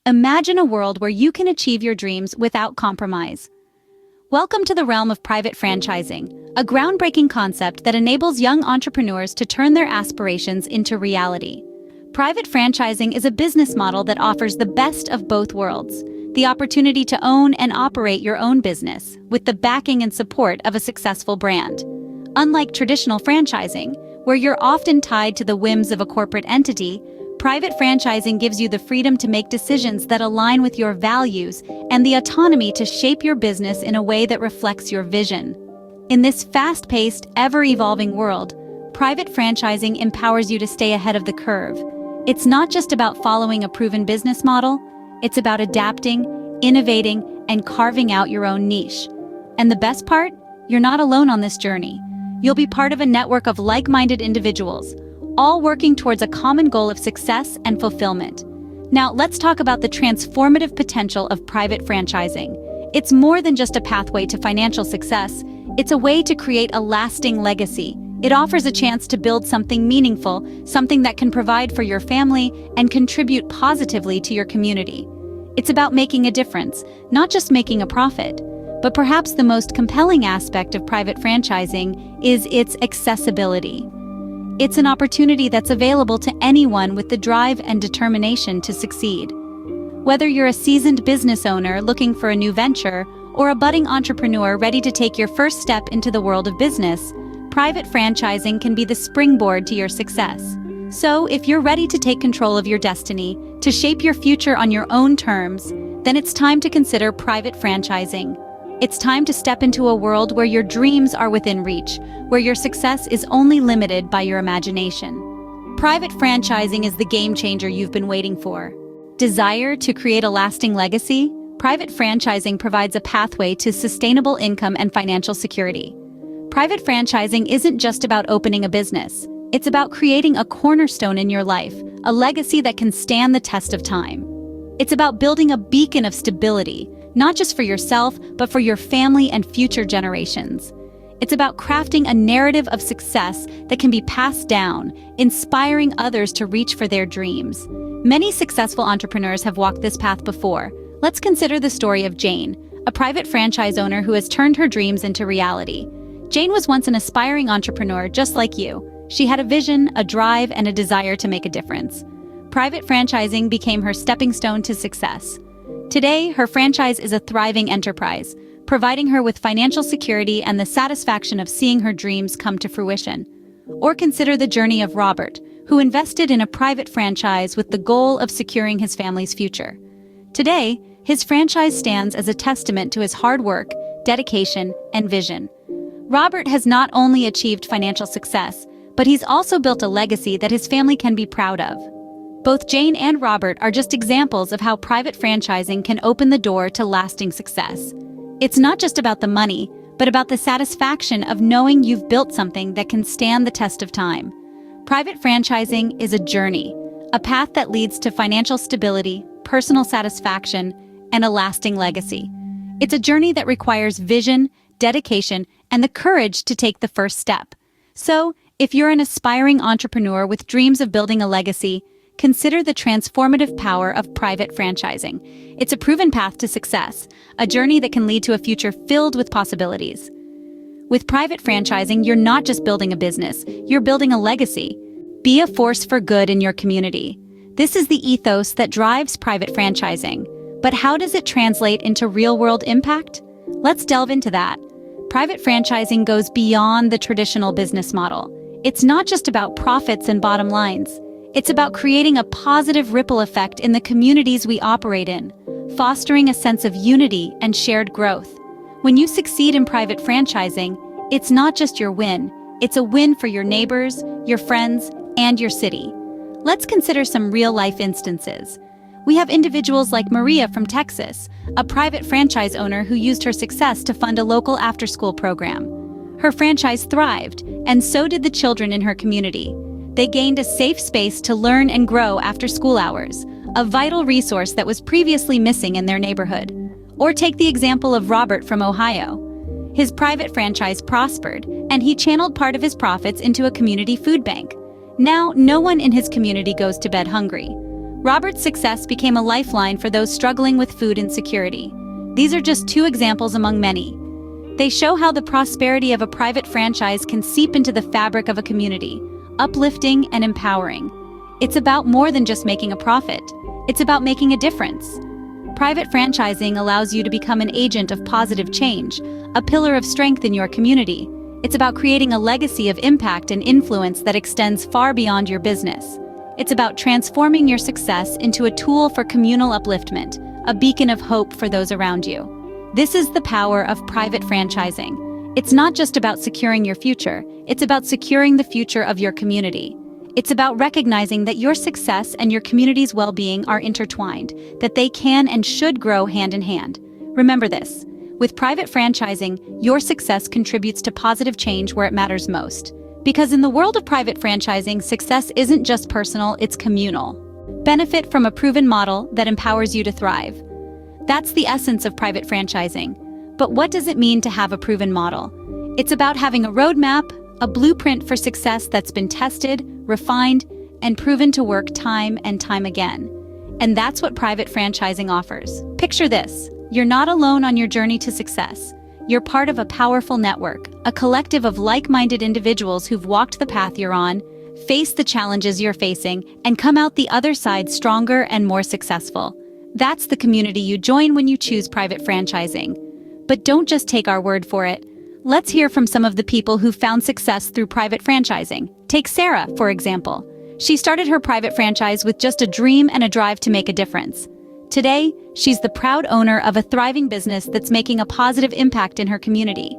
Imagine a world where you can achieve your dreams without compromise. Welcome to the realm of private franchising, a groundbreaking concept that enables young entrepreneurs to turn their aspirations into reality. Private franchising is a business model that offers the best of both worlds, the opportunity to own and operate your own business, with the backing and support of a successful brand. Unlike traditional franchising, where you're often tied to the whims of a corporate entity, private franchising gives you the freedom to make decisions that align with your values and the autonomy to shape your business in a way that reflects your vision. In this fast-paced, ever-evolving world, private franchising empowers you to stay ahead of the curve. It's not just about following a proven business model, it's about adapting, innovating, and carving out your own niche. And the best part? You're not alone on this journey. You'll be part of a network of like-minded individuals, all working towards a common goal of success and fulfillment. Now, let's talk about the transformative potential of private franchising. It's more than just a pathway to financial success. It's a way to create a lasting legacy. It offers a chance to build something meaningful, something that can provide for your family and contribute positively to your community. It's about making a difference, not just making a profit. But perhaps the most compelling aspect of private franchising is its accessibility. It's an opportunity that's available to anyone with the drive and determination to succeed. Whether you're a seasoned business owner looking for a new venture or a budding entrepreneur ready to take your first step into the world of business, private franchising can be the springboard to your success. So, if you're ready to take control of your destiny, to shape your future on your own terms, then it's time to consider private franchising. It's time to step into a world where your dreams are within reach, where your success is only limited by your imagination. Private franchising is the game changer you've been waiting for. Desire to create a lasting legacy? Private franchising provides a pathway to sustainable income and financial security. Private franchising isn't just about opening a business. It's about creating a cornerstone in your life, a legacy that can stand the test of time. It's about building a beacon of stability, not just for yourself, but for your family and future generations. It's about crafting a narrative of success that can be passed down, inspiring others to reach for their dreams. Many successful entrepreneurs have walked this path before. Let's consider the story of Jane, a private franchise owner who has turned her dreams into reality. Jane was once an aspiring entrepreneur just like you. She had a vision, a drive, and a desire to make a difference. Private franchising became her stepping stone to success. Today, her franchise is a thriving enterprise, providing her with financial security and the satisfaction of seeing her dreams come to fruition. Or consider the journey of Robert, who invested in a private franchise with the goal of securing his family's future. Today, his franchise stands as a testament to his hard work, dedication, and vision. Robert has not only achieved financial success, but he's also built a legacy that his family can be proud of. Both Jane and Robert are just examples of how private franchising can open the door to lasting success. It's not just about the money, but about the satisfaction of knowing you've built something that can stand the test of time. Private franchising is a journey, a path that leads to financial stability, personal satisfaction, and a lasting legacy. It's a journey that requires vision, dedication, and the courage to take the first step. So, if you're an aspiring entrepreneur with dreams of building a legacy, consider the transformative power of private franchising. It's a proven path to success, a journey that can lead to a future filled with possibilities. With private franchising, you're not just building a business, you're building a legacy. Be a force for good in your community. This is the ethos that drives private franchising. But how does it translate into real-world impact? Let's delve into that. Private franchising goes beyond the traditional business model. It's not just about profits and bottom lines. It's about creating a positive ripple effect in the communities we operate in, fostering a sense of unity and shared growth. When you succeed in private franchising, it's not just your win, it's a win for your neighbors, your friends, and your city. Let's consider some real-life instances. We have individuals like Maria from Texas, a private franchise owner who used her success to fund a local after-school program. Her franchise thrived, and so did the children in her community. They gained a safe space to learn and grow after school hours, a vital resource that was previously missing in their neighborhood. Or take the example of Robert from Ohio. His private franchise prospered, and he channeled part of his profits into a community food bank. Now, no one in his community goes to bed hungry. Robert's success became a lifeline for those struggling with food insecurity. These are just two examples among many. They show how the prosperity of a private franchise can seep into the fabric of a community, uplifting and empowering. It's about more than just making a profit. It's about making a difference. Private franchising allows you to become an agent of positive change, a pillar of strength in your community. It's about creating a legacy of impact and influence that extends far beyond your business. It's about transforming your success into a tool for communal upliftment, a beacon of hope for those around you. This is the power of private franchising. It's not just about securing your future, it's about securing the future of your community. It's about recognizing that your success and your community's well-being are intertwined, that they can and should grow hand in hand. Remember this, with private franchising, your success contributes to positive change where it matters most. Because in the world of private franchising, success isn't just personal, it's communal. Benefit from a proven model that empowers you to thrive. That's the essence of private franchising. But what does it mean to have a proven model? It's about having a roadmap, a blueprint for success that's been tested, refined, and proven to work time and time again. And that's what private franchising offers. Picture this, you're not alone on your journey to success. You're part of a powerful network, a collective of like-minded individuals who've walked the path you're on, faced the challenges you're facing, and come out the other side stronger and more successful. That's the community you join when you choose private franchising. But don't just take our word for it. Let's hear from some of the people who found success through private franchising. Take Sarah, for example. She started her private franchise with just a dream and a drive to make a difference. Today, she's the proud owner of a thriving business that's making a positive impact in her community.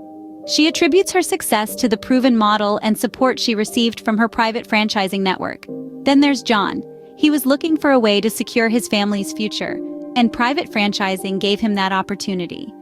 She attributes her success to the proven model and support she received from her private franchising network. Then there's John. He was looking for a way to secure his family's future, and private franchising gave him that opportunity.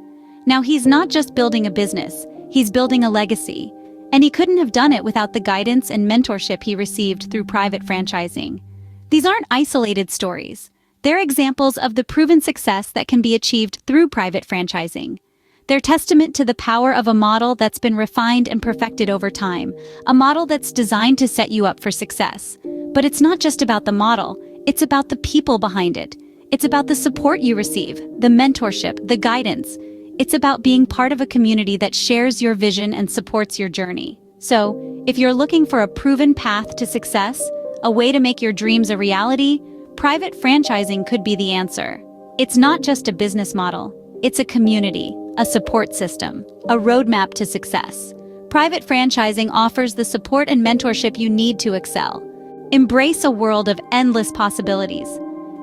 Now he's not just building a business, he's building a legacy. And he couldn't have done it without the guidance and mentorship he received through private franchising. These aren't isolated stories. They're examples of the proven success that can be achieved through private franchising. They're testament to the power of a model that's been refined and perfected over time, a model that's designed to set you up for success. But it's not just about the model, it's about the people behind it. It's about the support you receive, the mentorship, the guidance. It's about being part of a community that shares your vision and supports your journey. So, if you're looking for a proven path to success, a way to make your dreams a reality, private franchising could be the answer. It's not just a business model, it's a community, a support system, a roadmap to success. Private franchising offers the support and mentorship you need to excel. Embrace a world of endless possibilities.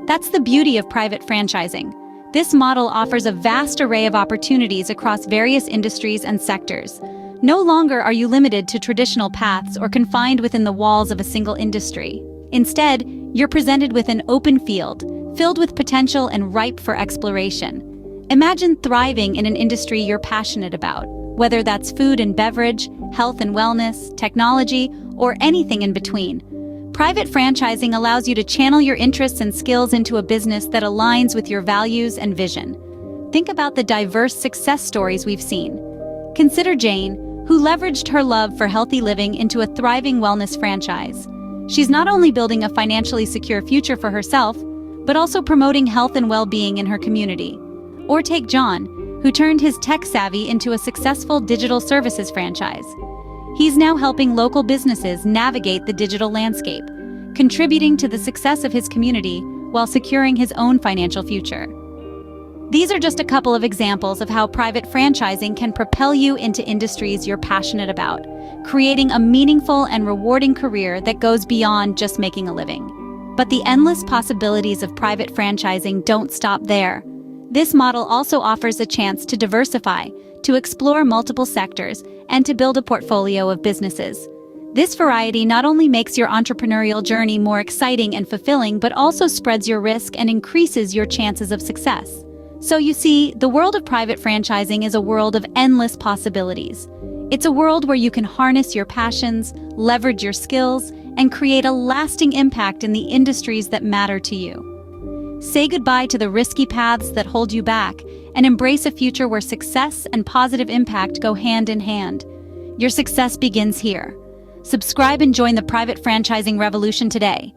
That's the beauty of private franchising. This model offers a vast array of opportunities across various industries and sectors. No longer are you limited to traditional paths or confined within the walls of a single industry. Instead, you're presented with an open field, filled with potential and ripe for exploration. Imagine thriving in an industry you're passionate about, whether that's food and beverage, health and wellness, technology, or anything in between. Private franchising allows you to channel your interests and skills into a business that aligns with your values and vision. Think about the diverse success stories we've seen. Consider Jane, who leveraged her love for healthy living into a thriving wellness franchise. She's not only building a financially secure future for herself, but also promoting health and well-being in her community. Or take John, who turned his tech savvy into a successful digital services franchise. He's now helping local businesses navigate the digital landscape, contributing to the success of his community while securing his own financial future. These are just a couple of examples of how private franchising can propel you into industries you're passionate about, creating a meaningful and rewarding career that goes beyond just making a living. But the endless possibilities of private franchising don't stop there. This model also offers a chance to diversify, to explore multiple sectors, and to build a portfolio of businesses. This variety not only makes your entrepreneurial journey more exciting and fulfilling, but also spreads your risk and increases your chances of success. So you see, the world of private franchising is a world of endless possibilities. It's a world where you can harness your passions, leverage your skills, and create a lasting impact in the industries that matter to you. Say goodbye to the risky paths that hold you back and embrace a future where success and positive impact go hand in hand. Your success begins here. Subscribe and join the private franchising revolution today.